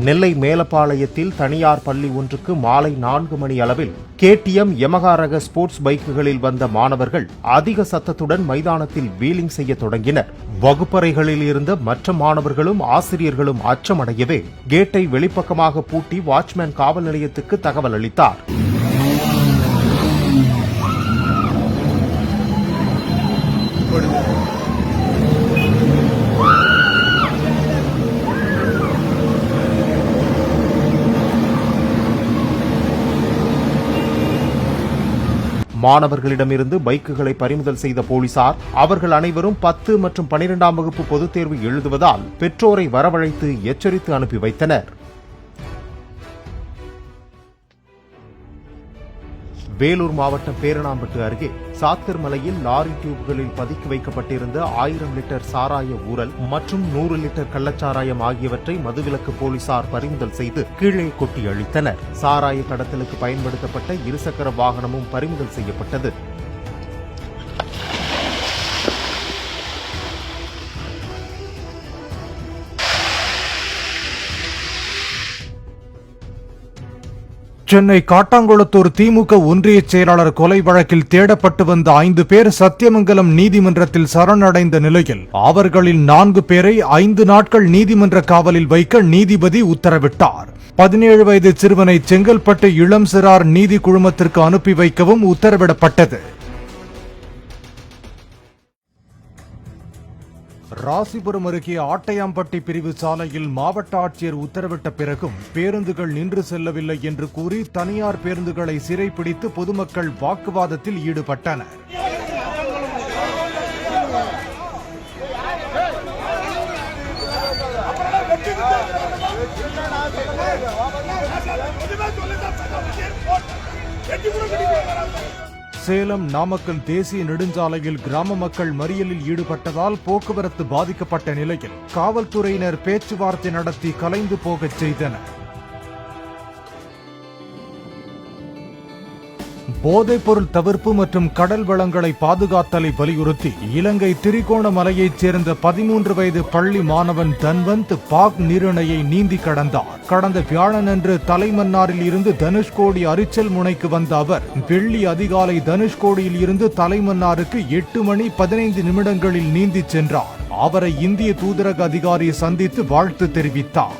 நெல்லை மேலப்பாளையத்தில் தனியார் பள்ளி ஒன்றுக்கு மாலை 4 மணி அளவில் KTM யமகா ரக ஸ்போர்ட்ஸ் பைக்குகளில் வந்த மாணவர்கள் அதிக சத்தத்துடன் மைதானத்தில் வீலிங் செய்ய தொடங்கினர். வகுப்பறைகளில் இருந்த மற்ற மாணவர்களும் ஆசிரியர்களும் அச்சமடையவே கேட்டை வெளிப்பக்கமாக பூட்டி வாட்ச்மேன் காவல் நிலையத்துக்கு தகவல் அளித்தார். மாணவர்களிடமிருந்து பைக்குகளை பறிமுதல் செய்த போலீசார் அவர்கள் அனைவரும் 10 மற்றும் 12ஆம் வகுப்பு பொதுத் தேர்வு எழுதுவதால் பெற்றோரை வரவழைத்து எச்சரித்து அனுப்பி வைத்தனர். வேலூர் மாவட்டம் பேரணாம்பட்டு அருகே சாத்தர் மலையில் லாரி டியூப்களில் பதுக்கி வைக்கப்பட்டிருந்த 1000 லிட்டர் சாராய ஊறல் மற்றும் 100 லிட்டர் கள்ளச்சாராயம் ஆகியவற்றை மதுவிலக்கு போலீசார் பறிமுதல் செய்து கீழே கொட்டி அழித்தனர். சாராய கடத்தலுக்கு பயன்படுத்தப்பட்ட இருசக்கர வாகனமும் பறிமுதல் செய்யப்பட்டது. சென்னை காட்டாங்குளத்தூர் திமுக ஒன்றிய செயலாளர் கொலை வழக்கில் தேடப்பட்டு வந்த 5 பேர் சத்தியமங்கலம் நீதிமன்றத்தில் சரணடைந்த நிலையில் அவர்களில் 4 பேரை 5 நாட்கள் நீதிமன்ற காவலில் வைக்க நீதிபதி உத்தரவிட்டார். 17 வயது சிறுவனை செங்கல்பட்டு இளம் சிறார் நீதி குழுமத்திற்கு அனுப்பி வைக்கவும் உத்தரவிடப்பட்டது. ராசிபுரம் அருகே ஆட்டையாம்பட்டி பிரிவு சாலையில் மாவட்ட ஆட்சியர் உத்தரவிட்ட பிறகும் பேருந்துகள் நின்று செல்லவில்லை என்று கூறி தனியார் பேருந்துகளை சிறைப்பிடித்து பொதுமக்கள் வாக்குவாதத்தில் ஈடுபட்டனர். சேலம் நாமக்கல் தேசிய நெடுஞ்சாலையில் கிராம மக்கள் மறியலில் ஈடுபட்டதால் போக்குவரத்து பாதிக்கப்பட்ட நிலையில் காவல்துறையினர் பேச்சுவார்த்தை நடத்தி கலைந்து போகச் செய்தனர். போதைப்பொருள் தவிர்ப்பு மற்றும் கடல் வளங்களை பாதுகாத்தலை வலியுறுத்தி இலங்கை திரிகோணமலையைச் சேர்ந்த 13 வயது பள்ளி மாணவன் தன்வந்த் பாக் நீரிணையை நீந்தி கடந்தார். கடந்த வியாழனன்று தலைமன்னாரில் இருந்து தனுஷ்கோடி அரிச்சல் முனைக்கு வந்த அவர் வெள்ளி அதிகாலை தனுஷ்கோடியில் இருந்து தலைமன்னாருக்கு 8 மணி 15 நிமிடங்களில் நீந்தி சென்றார். அவரை இந்திய தூதரக அதிகாரி சந்தித்து வாழ்த்து தெரிவித்தார்.